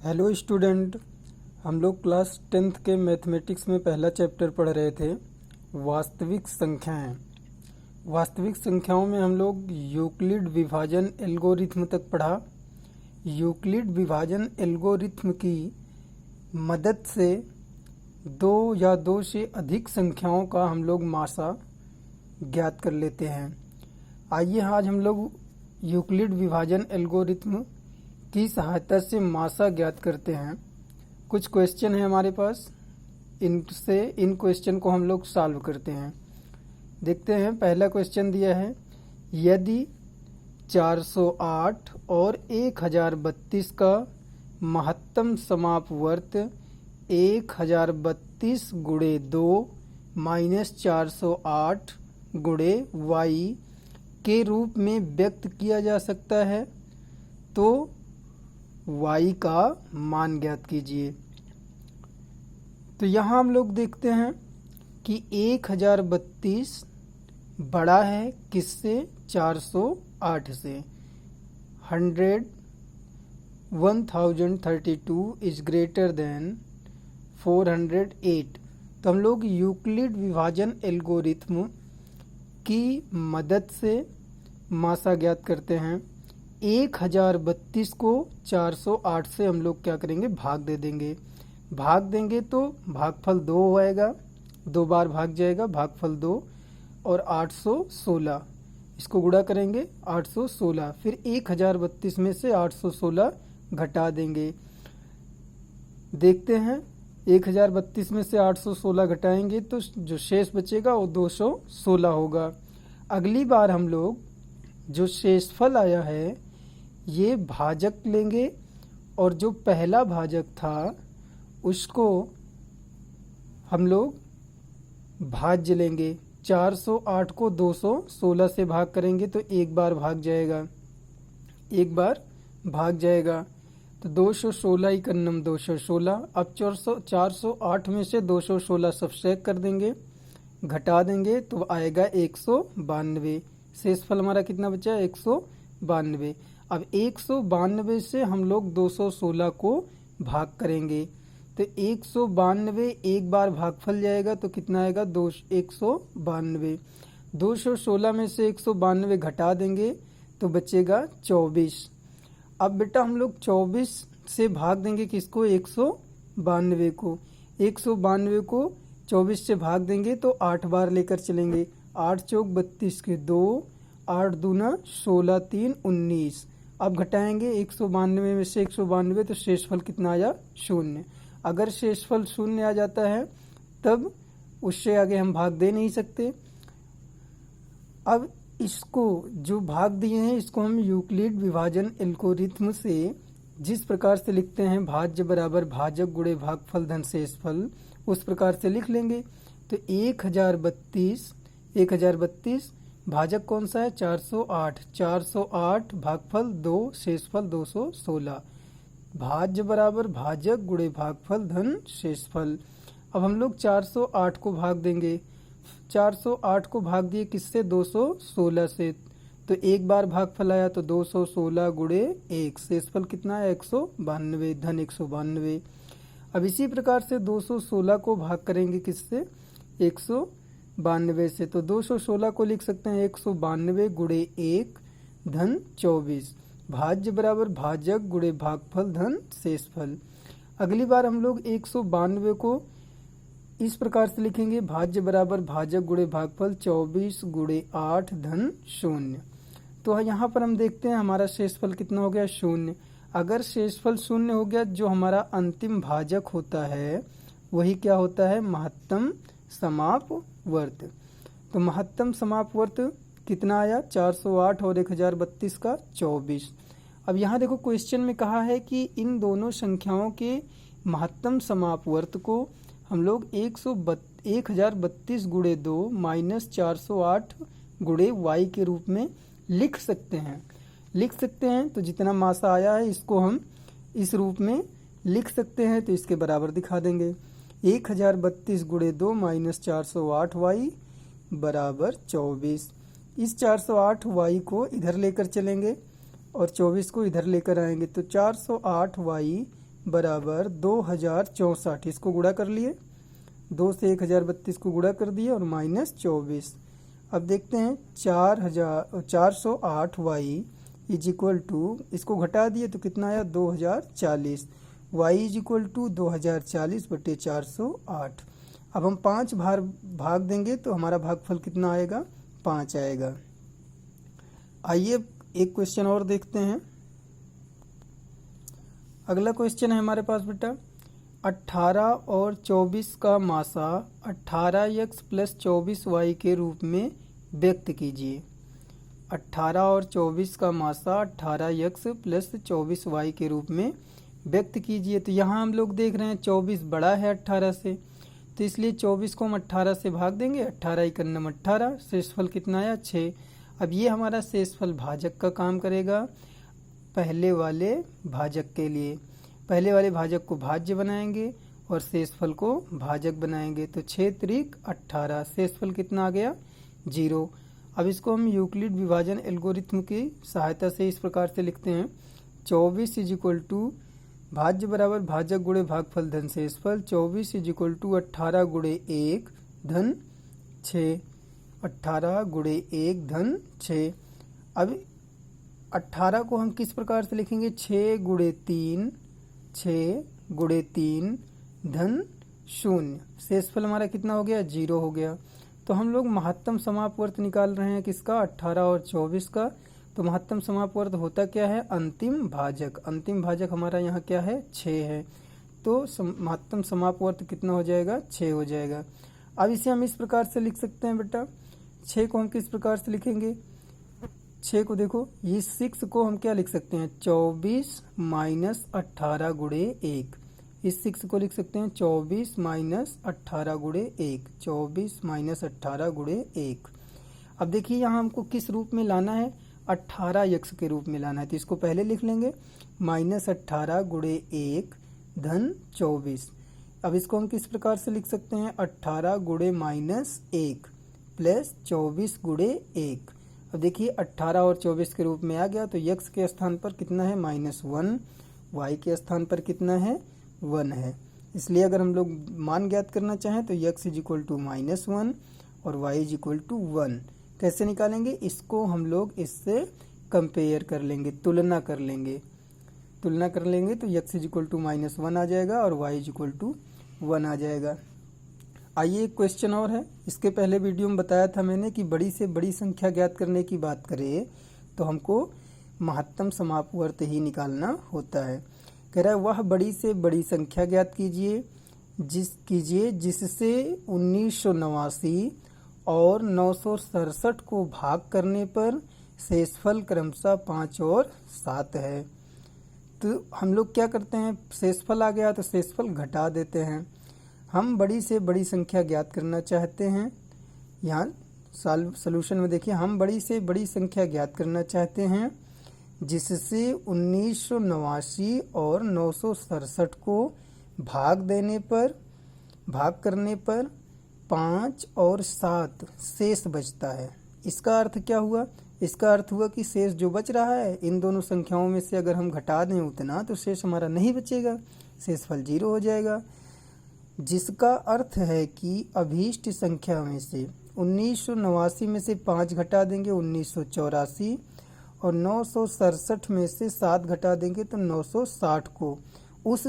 Hello student. हम लोग class 10th के मैथमेटिक्स में पहला चैप्टर पढ़ रहे थे, वास्तविक संख्याएं। वास्तविक संख्याओं में हम लोग यूक्लिड विभाजन एल्गोरिथ्म तक पढ़ा। यूक्लिड विभाजन एल्गोरिथ्म की मदद से दो या दो से अधिक संख्याओं का हम लोग मासा ज्ञात कर लेते हैं। आइए आज हम लोग यूक्लिड विभाजन एल्गोरिथ्म की सहायता से मासा ज्ञात करते हैं। कुछ क्वेश्चन है हमारे पास, इनसे इन क्वेश्चन को हम लोग सॉल्व करते हैं। देखते हैं, पहला क्वेश्चन दिया है, यदि 408 और 1032 का महत्तम समापवर्त 1032 गुणे 2 माइनस 408 गुणे y के रूप में व्यक्त किया जा सकता है तो y का मान ज्ञात कीजिए। तो यहाँ हम लोग देखते हैं कि 1032 बड़ा है किससे? 408 से। 1032 इज ग्रेटर देन 408। तो हम लोग यूक्लिड विभाजन एल्गोरिथ्म की मदद से मासा ज्ञात करते हैं। 1032 को 408 से हम लोग क्या करेंगे? भाग दे देंगे। भाग देंगे तो भागफल 2 आएगा, 2 बार भाग जाएगा, भागफल 2। और 816 इसको गुणा करेंगे, 816। फिर 1032 में से 816 घटा देंगे। देखते हैं, 1032 में से 816 घटाएंगे तो जो शेष बचेगा वो 216 होगा। अगली बार हम लोग जो शेषफल आया है ये भाजक लेंगे और जो पहला भाजक था उसको हम लोग भाज्य लेंगे। 408 को 216 से भाग करेंगे तो एक बार भाग जाएगा, एक बार भाग जाएगा। तो 216 ही कन्नम 216। अब 408 में से 216 सब्ट्रैक्ट कर देंगे, घटा देंगे तो आएगा 192। शेषफल हमारा कितना बचा? 192। अब 192 से हम लोग 216 को भाग करेंगे तो 192 एक बार भागफल जाएगा तो कितना आएगा? 192। 216 में से 192 घटा देंगे तो बचेगा 24। अब बेटा हम लोग 24 से भाग देंगे किसको? 192 को। 192 को 24 से भाग देंगे तो 8 बार लेकर चलेंगे। 8 चौक 32 के 2, 8 दूना 16, 3 19। अब घटाएंगे 192 में से 192 तो शेषफल कितना आया? 0। अगर शेषफल 0 आ जाता है तब उससे आगे हम भाग दे नहीं सकते। अब इसको जो भाग दिए हैं इसको हम यूक्लिड विभाजन एल्गोरिथ्म से जिस प्रकार से लिखते हैं, भाज्य बराबर भाजक गुणे भागफल धन शेषफल, उस प्रकार से लिख लेंगे। तो 1032 भाजक कौन सा है? 408। 408 भागफल 2, शेषफल 216। भाज्य बराबर भाजक गुणे भागफल धन शेषफल। अब हम लोग 408 को भाग देंगे। 408 को भाग दिए किससे? 216 से। तो एक बार भागफल आया तो 216 गुणे 1, शेषफल कितना है? 192 धन 192। अब इसी प्रकार से 216 को भाग करेंगे किससे? 192 से। तो 216 को लिख सकते हैं 192 गुणे 1 धन 24। भाज्य बराबर भाजक गुणे भागफल धन शेषफल। अगली बार हम लोग 192 को इस प्रकार से लिखेंगे, भाज्य बराबर भाजक गुणे भागफल 24 गुणे 8 धन 0। तो यहाँ पर हम देखते हैं हमारा शेषफल कितना हो गया? 0। अगर शेषफल 0 हो गया, जो हमारा अंतिम भाजक होता है वही क्या होता है? महत्तम समापवर्त। तो महत्तम समापवर्त कितना आया? 408 और 1032 का 24। अब यहाँ देखो क्वेश्चन में कहा है कि इन दोनों संख्याओं के महत्तम समापवर्त को हम लोग 1032 गुणे 2 माइनस 408 गुणे y के रूप में लिख सकते हैं। तो जितना मासा आया है इसको हम इस रूप में लिख सकते हैं। तो इसके बराबर दिखा देंगे। 1032 गुणे 2 माइनस 408 y बराबर 24। इस 408 y को इधर लेकर चलेंगे और 24 को इधर लेकर आएंगे तो 408 y बराबर 2064, इसको गुणा कर लिए, 2 से 1032 को गुणा कर दिए और माइनस 24। अब देखते हैं 408y इज इक्वल टू, इसको घटा दिए तो कितना आया 2040, y इज इक्वल टू 2040 बटे 408। अब हम 5 भाग देंगे तो हमारा भागफल कितना आएगा, 5 आएगा। आइए एक क्वेश्चन और देखते हैं। अगला क्वेश्चन है हमारे पास बेटा, 18 और 24 का मासा 18x प्लस 24y के रूप में व्यक्त कीजिए। 18 और 24 का मासा 18x प्लस 24y के रूप में व्यक्त कीजिए। तो यहाँ हम लोग देख रहे हैं 24 बड़ा है 18 से, तो इसलिए 24 को हम 18 से भाग देंगे, 18 एकन्नम 18, शेषफल कितना आया 6। अब ये हमारा शेषफल भाजक का काम करेगा पहले वाले भाजक के लिए। पहले वाले भाजक को भाज्य बनाएंगे और शेषफल को भाजक बनाएंगे। तो 6 त्रिक 18, शेषफल कितना आ गया 0। अब इसको हम यूक्लिड विभाजन एल्गोरिथम की सहायता से इस प्रकार से लिखते हैं, 24 इज इक्वल टू भाज्य बराबर भाजक गुणे भागफल धन शेषफल, 24 इज इक्वल टू 18 गुणे 1 धन 6, 18 गुणे 1 धन 6। अब 18 को हम किस प्रकार से लिखेंगे, 6 गुणे 3, 6 गुणे 3 धन 0, शेषफल हमारा कितना हो गया 0 हो गया। तो हम लोग महत्तम समापवर्त निकाल रहे हैं किसका, 18 और 24 का। तो महत्तम समापवर्त होता क्या है, अंतिम भाजक। अंतिम भाजक हमारा यहाँ क्या है 6 है, तो महत्तम समापवर्त कितना हो जाएगा 6 हो जाएगा। अब इसे हम इस प्रकार से लिख सकते हैं बेटा, 6 को हम किस प्रकार से लिखेंगे, 6 को देखो, ये 6 को हम क्या लिख सकते हैं 24 माइनस 18 गुणे 1, इस 6 को लिख सकते हैं 24 माइनस 18 गुणे 1, 24 माइनस 18 गुणे 1। अब देखिए यहाँ हमको किस रूप में लाना है, 18x के रूप में लाना है, तो इसको पहले लिख लेंगे माइनस 18 गुणे 1 धन 24। अब इसको हम किस प्रकार से लिख सकते हैं, 18 गुणे माइनस 1 प्लस 24 गुणे 1। अब देखिए 18 और 24 के रूप में आ गया, तो x के स्थान पर कितना है -1, y के स्थान पर कितना है 1 है। इसलिए अगर हम लोग मान ज्ञात करना चाहें तो x इज इक्वल टू -1 और y इज इक्वल टू 1। कैसे निकालेंगे, इसको हम लोग इससे कंपेयर कर लेंगे, तुलना कर लेंगे। तुलना कर लेंगे तो x इज इक्वल टू -1 आ जाएगा और y इज इक्वल टू 1 आ जाएगा। आइए एक क्वेश्चन और है, इसके पहले वीडियो में बताया था मैंने कि बड़ी से बड़ी संख्या ज्ञात करने की बात करें तो हमको महत्तम समापवर्त ही निकालना होता है। कह रहा है वह बड़ी से बड़ी संख्या ज्ञात कीजिए जिससे 1989 और 967 को भाग करने पर शेषफल क्रमशः 5 और 7 है। तो हम लोग क्या करते हैं, शेषफल आ गया तो शेषफल घटा देते हैं। हम बड़ी से बड़ी संख्या ज्ञात करना चाहते हैं, यहाँ सॉल्यूशन में देखिए, हम बड़ी से बड़ी संख्या ज्ञात करना चाहते हैं जिससे 1989 और 967 को भाग करने पर 5 और 7 शेष बचता है। इसका अर्थ क्या हुआ, इसका अर्थ हुआ कि शेष जो बच रहा है इन दोनों संख्याओं में से अगर हम घटा दें उतना तो शेष हमारा नहीं बचेगा, शेषफल 0 हो जाएगा। जिसका अर्थ है कि अभीष्ट संख्या में से 1989 में से 5 घटा देंगे 1984 और 967 में से 7 घटा देंगे तो 960 को, उस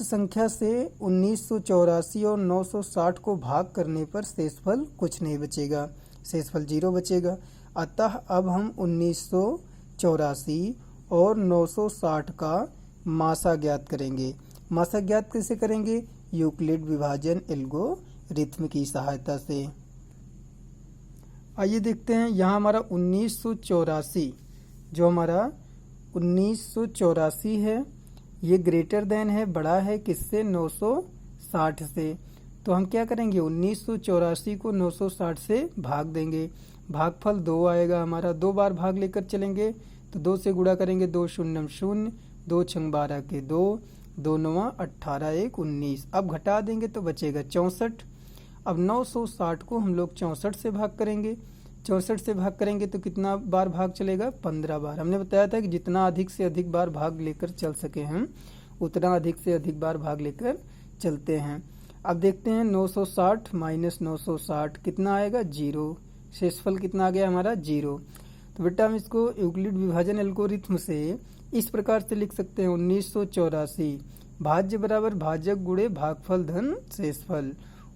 संख्या से 1984 और 960 को भाग करने पर शेषफल कुछ नहीं बचेगा, शेषफल 0 बचेगा। अतः अब हम 1984 और 960 का मासा ज्ञात करेंगे। मासा ज्ञात कैसे करेंगे, यूक्लिड विभाजन एल्गोरिथम की सहायता से। आइए देखते हैं, यहाँ हमारा 1984, जो हमारा 1984 है ये ग्रेटर देन है, बड़ा है किससे, 960 से। तो हम क्या करेंगे, 1984 को 960 से भाग देंगे, भागफल 2 आएगा हमारा, 2 बार भाग लेकर चलेंगे तो 2 से गुणा करेंगे, 2 शून्यम 0, 2 छंग 12 के 2, 2 9 18 1 19। अब घटा देंगे तो बचेगा 64। अब 960 को हम लोग 64 से भाग करेंगे 64 से भाग करेंगे तो कितना बार भाग चलेगा? 15 बार। हमने बताया था कि जितना अधिक से अधिक बार भाग लेकर चल सके हम, उतना अधिक से अधिक बार भाग लेकर चलते हैं। अब देखते हैं 960 माइनस 960 कितना आएगा? 0। शेषफल कितना आ गया हमारा? 0। तो बेटा हम इसको यूक्लिड विभाजन एल्गोरिथम से इस प्रकार से लिख सकते हैं 1984 भाज्य बराबर भाजक गुणे भागफल धन शेषफल।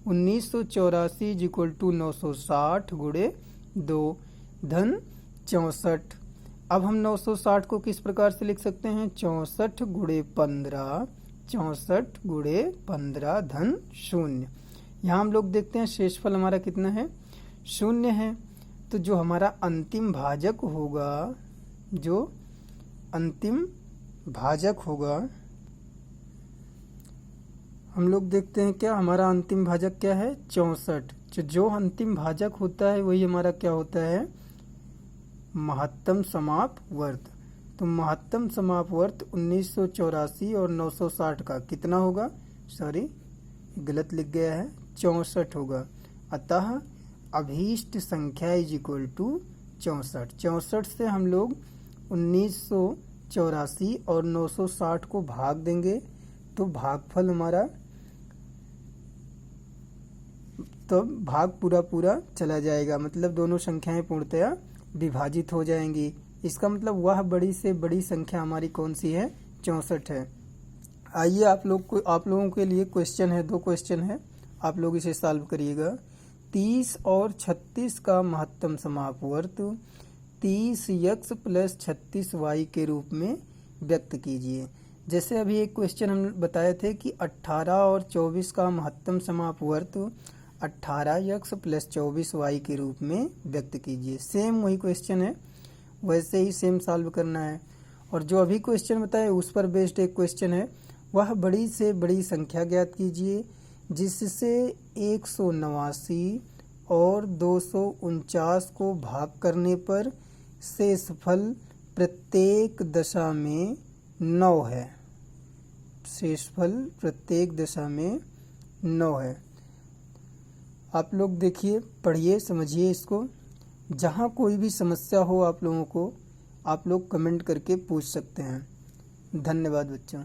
1984 इज इक्वल टू 960 गुणे 2 धन 64। अब हम 960 को किस प्रकार से लिख सकते हैं? 64 गुणे 15, 64 गुणे 15 धन 0। यहाँ हम लोग देखते हैं शेषफल हमारा कितना है? 0 है। तो जो हमारा अंतिम भाजक होगा, जो अंतिम भाजक होगा, हम लोग देखते हैं क्या हमारा अंतिम भाजक क्या है? 64। जो अंतिम भाजक होता है वही हमारा क्या होता है? महत्तम समापवर्त। तो महत्तम समापवर्त 1984 और 960 का कितना होगा? सॉरी, गलत लिख गया है, 64 होगा। अतः अभीष्ट संख्या इज इक्वल टू 64। 64 से हम लोग 1984 और 960 को भाग देंगे तो भागफल हमारा, तो भाग पूरा पूरा चला जाएगा, मतलब दोनों संख्याएं पूर्णतया विभाजित हो जाएंगी। इसका मतलब वह बड़ी से बड़ी संख्या हमारी कौन सी है? 64 है। आइए आप लोगों के लिए क्वेश्चन है, 2 क्वेश्चन है, आप लोग इसे सॉल्व करिएगा। 30 और 36 का महत्तम समापवर्त 30x प्लस 36y के रूप में व्यक्त कीजिए। जैसे अभी एक क्वेश्चन हम बताए थे कि 18 और 24 का महत्तम समापवर्त 18x प्लस 24y के रूप में व्यक्त कीजिए। सेम वही क्वेश्चन है, वैसे ही सेम सॉल्व करना है। और जो अभी क्वेश्चन बताए उस पर बेस्ड एक क्वेश्चन है, वह बड़ी से बड़ी संख्या ज्ञात कीजिए जिससे 189 और 249 को भाग करने पर शेषफल प्रत्येक दशा में 9 है। शेषफल प्रत्येक दशा में 9 है। आप लोग देखिए, पढ़िए, समझिए इसको। जहाँ कोई भी समस्या हो आप लोगों को, आप लोग कमेंट करके पूछ सकते हैं। धन्यवाद बच्चों।